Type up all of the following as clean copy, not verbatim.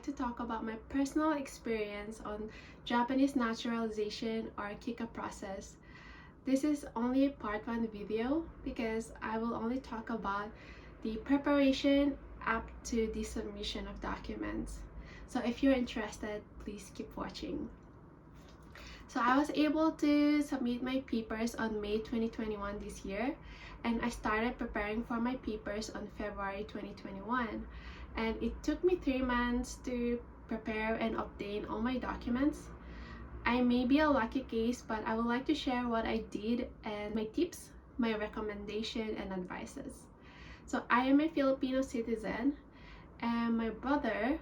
to talk about my personal experience on Japanese naturalization or Kika process. This is only a part 1 video because I will only talk about the preparation up to the submission of documents. So if you're interested, please keep watching. So I was able to submit my papers on May 2021 this year, and I started preparing for my papers on February 2021. And it took me 3 months to prepare and obtain all my documents. I may be a lucky case, but I would like to share what I did and my tips, my recommendation and advices. So I am a Filipino citizen, and my brother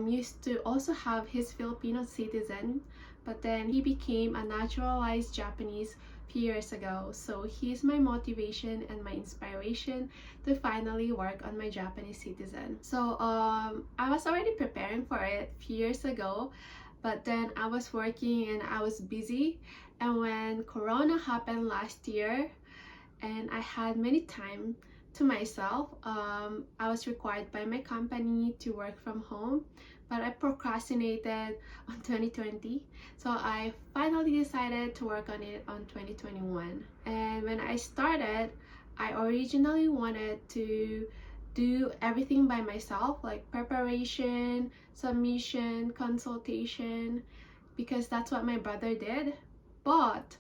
used to also have his Filipino citizen, but then he became a naturalized Japanese few years ago. So he's my motivation and my inspiration to finally work on my Japanese citizen. So I was already preparing for it a few years ago, but then I was working and I was busy, and when Corona happened last year and I had many time to myself, I was required by my company to work from home, but I procrastinated on 2020, so I finally decided to work on it on 2021. And when I started, I originally wanted to do everything by myself, like preparation, submission, consultation, because that's what my brother did. But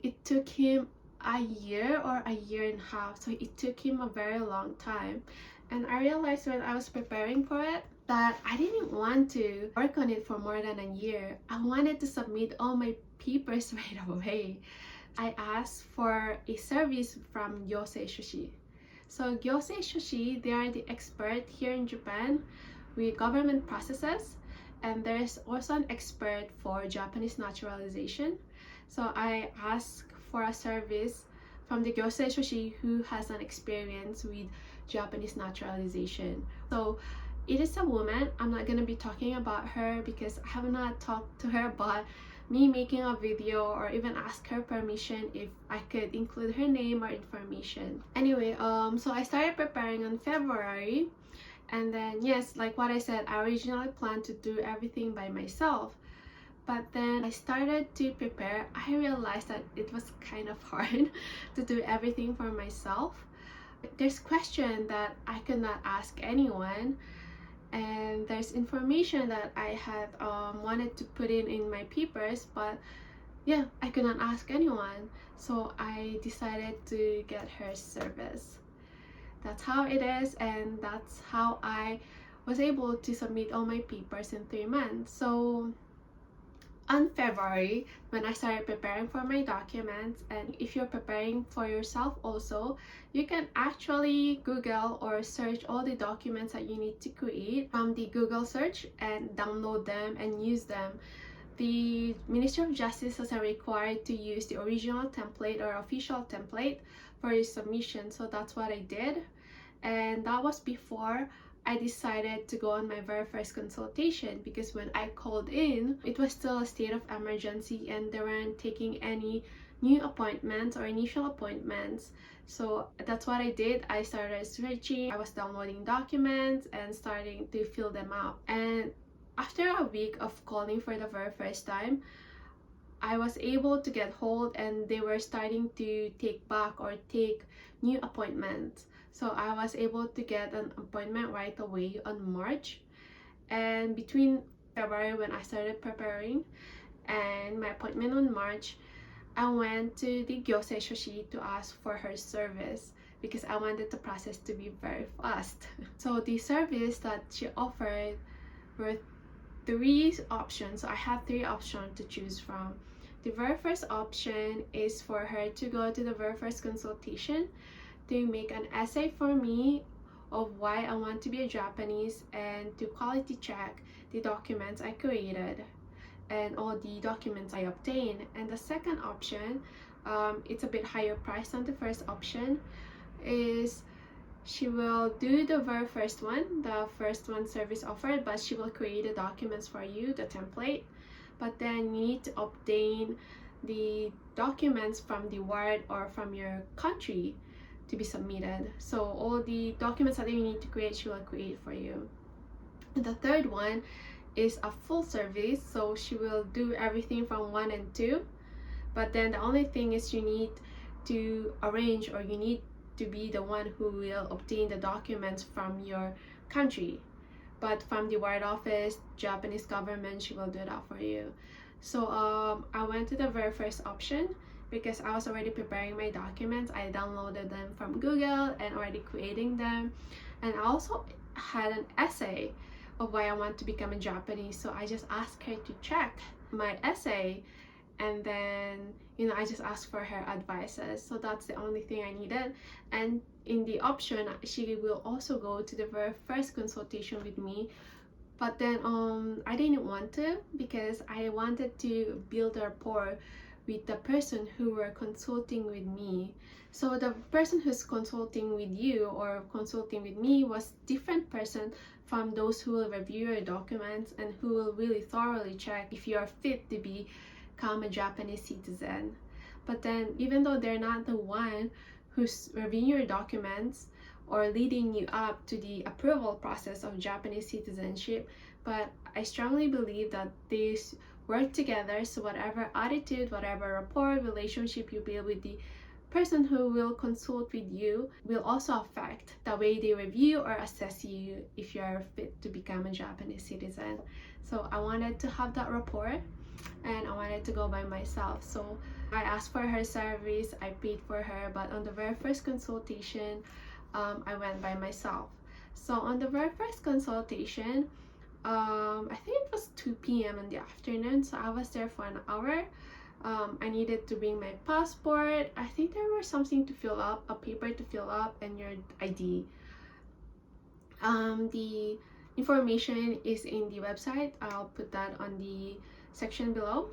it took him a year or a year and a half, so it took him a very long time. And I realized when I was preparing for it that I didn't want to work on it for more than a year. I wanted to submit all my papers right away. I asked for a service from Gyosei Shushi. So Gyosei Shushi, they are the expert here in Japan with government processes, and there's also an expert for Japanese naturalization. So I asked for a service from the Gyosei Shushi who has an experience with Japanese naturalization. So it is a woman. I'm not gonna be talking about her because I have not talked to her about me making a video or even ask her permission if I could include her name or information. Anyway, so I started preparing on February, and then yes, like what I said, I originally planned to do everything by myself. But then I started to prepare. I realized that it was kind of hard to do everything for myself. There's questions that I could not ask anyone, and there's information that I had wanted to put in my papers, but yeah, I could not ask anyone. So I decided to get her service. That's how it is, and that's how I was able to submit all my papers in 3 months. So on February, when I started preparing for my documents, and if you're preparing for yourself also, you can actually Google or search all the documents that you need to create from the Google search and download them and use them. The Ministry of Justice is required to use the original template or official template for your submission, so that's what I did. And that was before I decided to go on my very first consultation, because when I called in, it was still a state of emergency and they weren't taking any new appointments or initial appointments. So that's what I did. I started searching, I was downloading documents and starting to fill them out. And after a week of calling for the very first time, I was able to get hold, and they were starting to take back or take new appointments. So I was able to get an appointment right away on March. And between February, when I started preparing, and my appointment on March, I went to the Gyosei Shushi to ask for her service because I wanted the process to be very fast. So the service that she offered were 3 options. So I had 3 options to choose from. The very first option is for her to go to the very first consultation to make an essay for me of why I want to be a Japanese, and to quality check the documents I created and all the documents I obtained. And the second option, it's a bit higher price than the first option, is she will do the very first one, the first one service offered, but she will create the documents for you, the template. But then you need to obtain the documents from the ward or from your country to be submitted. So all the documents that you need to create, she will create for you. And the third one is a full service, so she will do everything from 1 and 2. But then the only thing is you need to arrange, or you need to be the one who will obtain the documents from your country. But from the ward office, Japanese government, she will do that for you. So I went to the very first option because I was already preparing my documents. I downloaded them from Google and already creating them. And I also had an essay of why I want to become a Japanese. So I just asked her to check my essay, and then I just asked for her advices. So that's the only thing I needed. And in the option, she will also go to the very first consultation with me. But then I didn't want to, because I wanted to build a rapport with the person who were consulting with me. So the person who's consulting with you or consulting with me was different person from those who will review your documents and who will really thoroughly check if you are fit to become a Japanese citizen. But then even though they're not the one who's reviewing your documents or leading you up to the approval process of Japanese citizenship, but I strongly believe that these work together. So whatever attitude, whatever rapport, relationship you build with the person who will consult with you will also affect the way they review or assess you if you are fit to become a Japanese citizen. So I wanted to have that rapport, and I wanted to go by myself. So I asked for her service, I paid for her, but on the very first consultation, I went by myself. So on the very first consultation, I think it was 2 p.m. in the afternoon, so I was there for an hour. I needed to bring my passport. I think there was something to fill up, a paper to fill up, and your ID. The information is in the website. I'll put that on the section below.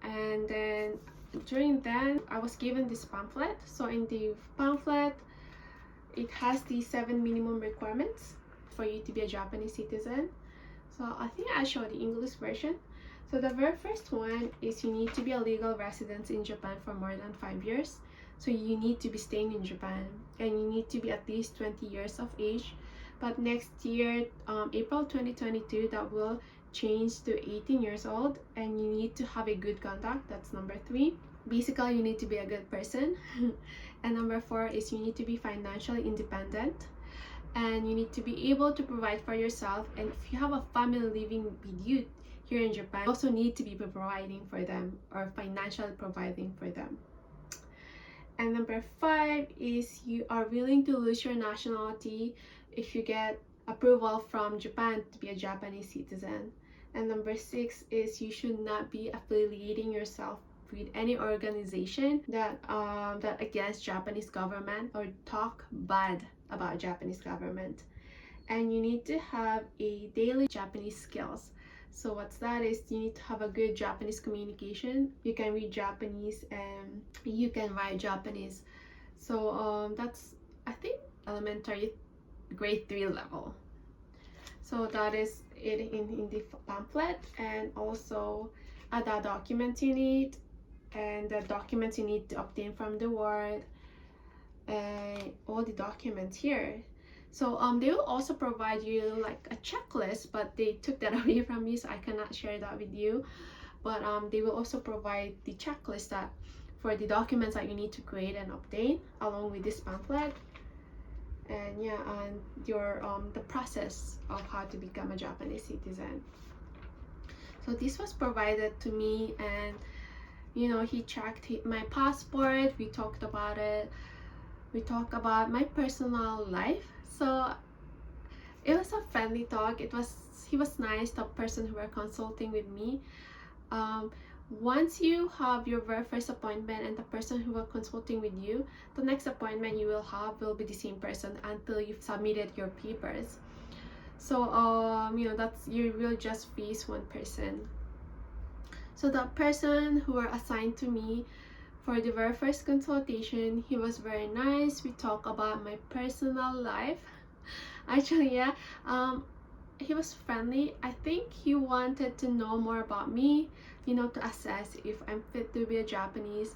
And then during then, I was given this pamphlet. So in the pamphlet, it has the 7 minimum requirements for you to be a Japanese citizen. So I think I showed the English version. So the very first one is you need to be a legal resident in Japan for more than 5 years. So you need to be staying in Japan, and you need to be at least 20 years of age. But next year, April 2022, that will change to 18 years old, and you need to have a good conduct. That's number 3. Basically, you need to be a good person. And number 4 is you need to be financially independent, and you need to be able to provide for yourself. And if you have a family living with you here in Japan, you also need to be providing for them, or financially providing for them. And number 5 is you are willing to lose your nationality if you get approval from Japan to be a Japanese citizen. And number 6 is you should not be affiliating yourself with any organization that against Japanese government or talk bad about Japanese government. And you need to have a daily Japanese skills. So what's that is, you need to have a good Japanese communication. You can read Japanese and you can write Japanese. So that's, I think, elementary grade 3 level. So that is it in the pamphlet. And also other documents you need, and the documents you need to obtain from the ward, and all the documents here. So they will also provide you like a checklist, but they took that away from me, so I cannot share that with you. But they will also provide the checklist that for the documents that you need to create and obtain along with this pamphlet. And yeah, and your the process of how to become a Japanese citizen. So this was provided to me, and he checked my passport. We talked about it. We talked about my personal life. So it was a friendly talk. He was nice, the person who were consulting with me. Once you have your very first appointment and the person who will consulting with you, the next appointment you will have will be the same person until you've submitted your papers. So that's, you will just face one person. So the person who were assigned to me for the very first consultation, he was very nice. We talked about my personal life. Actually, yeah, he was friendly. I think he wanted to know more about me, to assess if I'm fit to be a Japanese,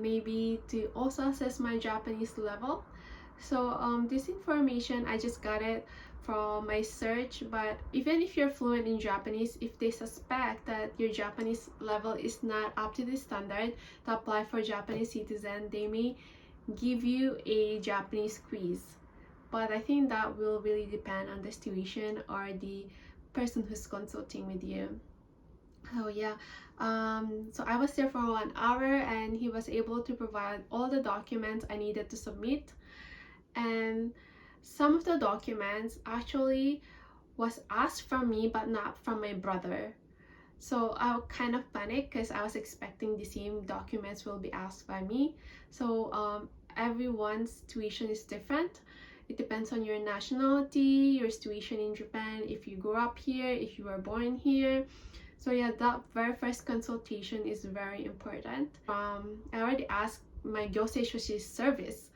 maybe to also assess my Japanese level. So this information I just got it from my search. But even if you're fluent in Japanese, if they suspect that your Japanese level is not up to the standard to apply for Japanese citizen, they may give you a Japanese quiz. But I think that will really depend on the situation or the person who's consulting with you. Oh yeah, so I was there for 1 hour and he was able to provide all the documents I needed to submit. And some of the documents actually was asked from me but not from my brother. So I kind of panicked because I was expecting the same documents will be asked by me. So everyone's situation is different. It depends on your nationality, your situation in Japan, if you grew up here, if you were born here. So yeah, that very first consultation is very important. I already asked my Gyosei Shoshi service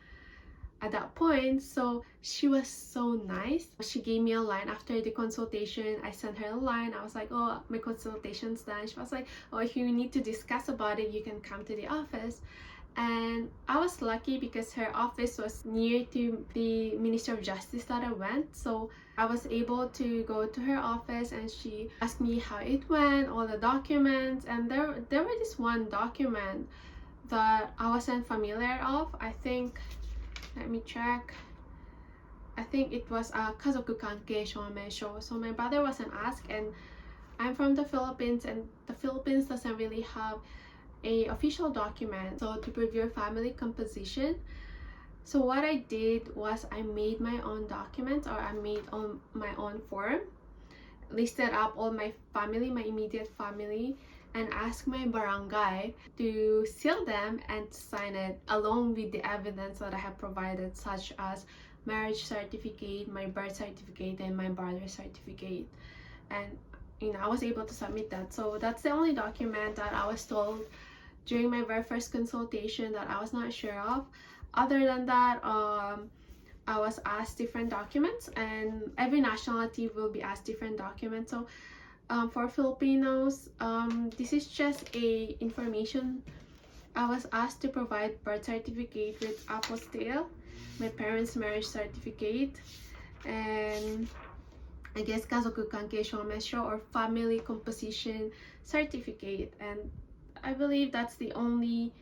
at that point, so she was so nice. She gave me a line after the consultation. I sent her a line. I was like, oh, my consultation's done. She was like, oh, if you need to discuss about it, you can come to the office. And I was lucky because her office was near to the Ministry of Justice that I went, so I was able to go to her office and she asked me how it went, all the documents. And there was this one document that I wasn't familiar of. I think, let me check. I think it was a kazoku kankei shoumensho. So my brother wasn't asked, and I'm from the Philippines, and the Philippines doesn't really have a official document so to prove your family composition. So what I did was I made my own documents, or I made on my own form, listed up all my family, my immediate family, and asked my barangay to seal them and sign it along with the evidence that I have provided, such as marriage certificate, my birth certificate, and my brother certificate. And I was able to submit that. So that's the only document that I was told during my very first consultation that I was not sure of. Other than that, I was asked different documents, and every nationality will be asked different documents. So for Filipinos, this is just a information. I was asked to provide birth certificate with apostille, my parents' marriage certificate, and I guess kazoku kankei shoumensho, or family composition certificate. And I believe that's the only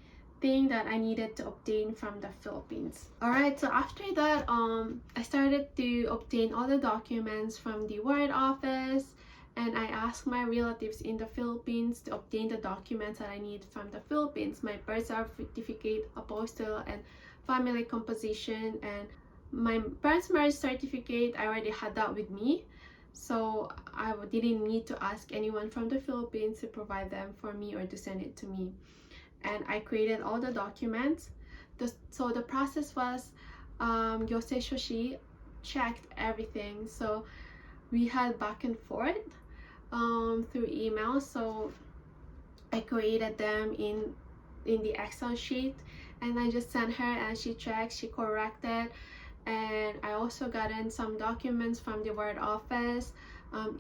thing that I needed to obtain from the Philippines. Alright, so after that, I started to obtain all the documents from the ward office, and I asked my relatives in the Philippines to obtain the documents that I need from the Philippines, my birth certificate, apostille, and family composition. And my parents' marriage certificate, I already had that with me, so I didn't need to ask anyone from the Philippines to provide them for me or to send it to me. And I created all the documents. So the process was, Gyosei Shoshi checked everything. So we had back and forth through email. So I created them in the Excel sheet, and I just sent her, and she checked, she corrected. And I also got in some documents from the ward office,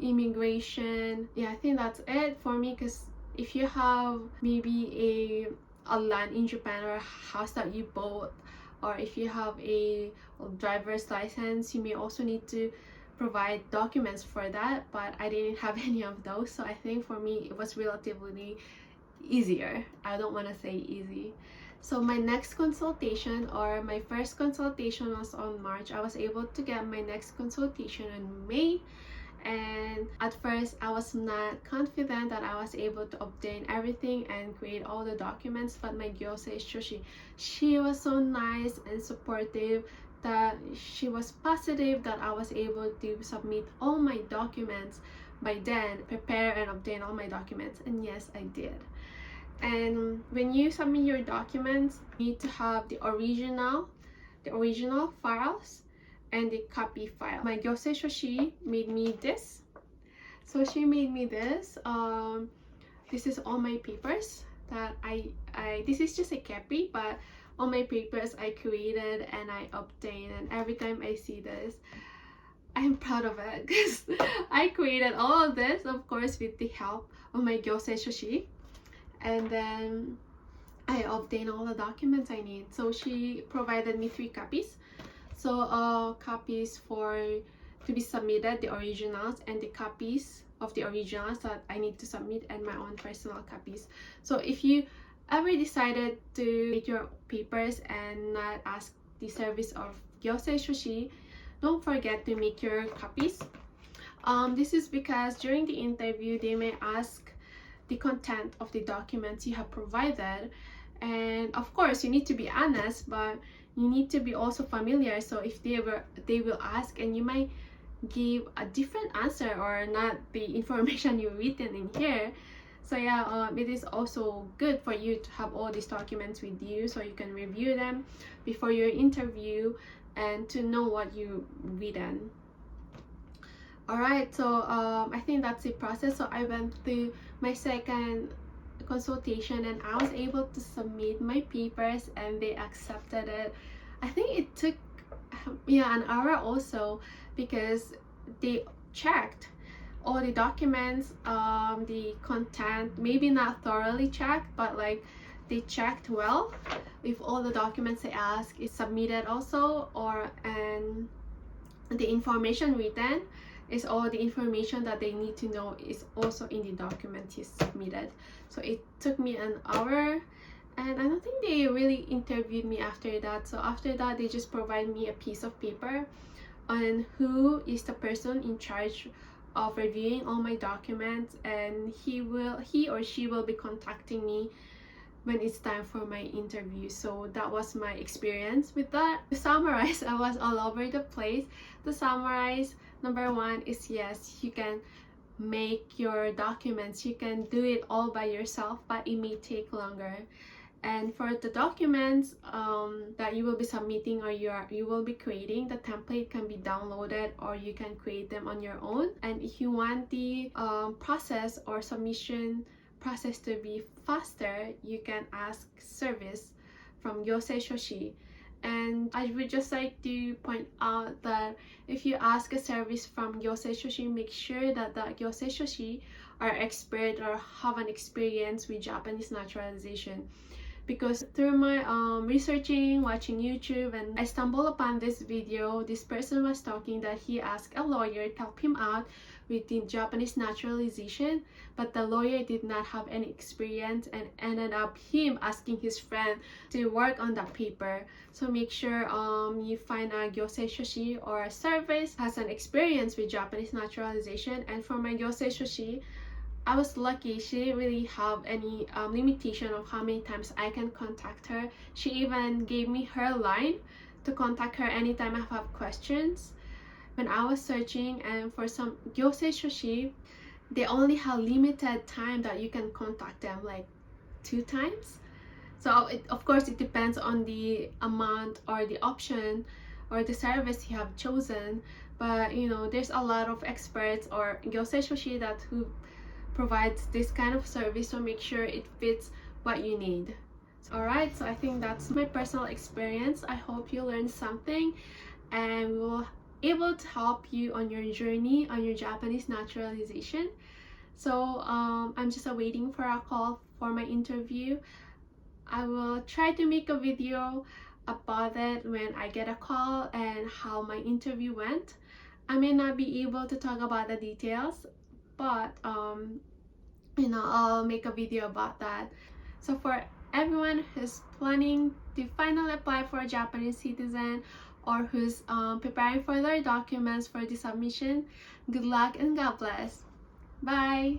immigration. Yeah, I think that's it for me, because if you have maybe a land in Japan, or a house that you bought, or if you have a driver's license, you may also need to provide documents for that. But I didn't have any of those, so I think for me it was relatively easier. I don't want to say easy. So my next consultation, or my first consultation, was on March. I was able to get my next consultation in May. And at first I was not confident that I was able to obtain everything and create all the documents, but my Gyosei Shoshi, she was so nice and supportive that she was positive that I was able to submit all my documents by then, prepare and obtain all my documents. And yes, I did. And when you submit your documents, you need to have the original files and the copy file. My Gyosei Shoshi made me this. So she made me this. This is all my papers that I this is just a copy, but all my papers I created and I obtained. And every time I see this, I'm proud of it, because I created all of this, of course, with the help of my Gyosei Shoshi. And then I obtained all the documents I need. So she provided me 3 copies. So copies for to be submitted, the originals, and the copies of the originals that I need to submit, and my own personal copies. So if you ever decided to make your papers and not ask the service of Gyosei Shoshi, don't forget to make your copies. This is because during the interview they may ask the content of the documents you have provided, and of course you need to be honest, but you need to be also familiar. So if they will ask and you might give a different answer or not the information you've written in here, so yeah, it is also good for you to have all these documents with you so you can review them before your interview and to know what you've written. Alright, so I think that's the process. So I went through my second consultation and I was able to submit my papers and they accepted it. I think it took an hour also, because they checked all the documents, the content, maybe not thoroughly checked, but like they checked well if all the documents they ask is submitted also, or and the information written is all the information that they need to know is also in the document is submitted. So it took me an hour, and I don't think they really interviewed me after that. So after that they just provide me a piece of paper on who is the person in charge of reviewing all my documents, and he or she will be contacting me when it's time for my interview. So that was my experience with that. To summarize, I was all over the place. To summarize, number one is yes, you can make your documents, you can do it all by yourself, but it may take longer. And for the documents that you will be submitting or you will be creating, the template can be downloaded or you can create them on your own. And if you want the process or submission process to be faster, you can ask service from Gyosei Shoshi. And I would just like to point out that if you ask a service from Gyosei Shoshi, make sure that the Gyosei Shoshi are expert or have an experience with Japanese naturalization. Because through my researching, watching YouTube, and I stumbled upon this video. This person was talking that he asked a lawyer to help him out with the Japanese naturalization, but the lawyer did not have any experience and ended up him asking his friend to work on that paper. So make sure you find a Gyosei Shoshi or a service has an experience with Japanese naturalization. And for my Gyosei Shoshi, I was lucky. She didn't really have any limitation of how many times I can contact her. She even gave me her line to contact her anytime I have questions. When I was searching, and for some Gyosei Shoshi, they only have limited time that you can contact them, like 2 times. So of course it depends on the amount or the option or the service you have chosen. But you know, there's a lot of experts or Gyosei Shoshi that who provides this kind of service, so make sure it fits what you need. Alright, so I think that's my personal experience. I hope you learned something and we will able to help you on your journey on your Japanese naturalization. So I'm just waiting for a call for my interview. I will try to make a video about it when I get a call and how my interview went. I may not be able to talk about the details, but you know, I'll make a video about that. So for everyone who's planning to finally apply for a Japanese citizen or who's preparing for their documents for the submission, good luck and God bless. Bye.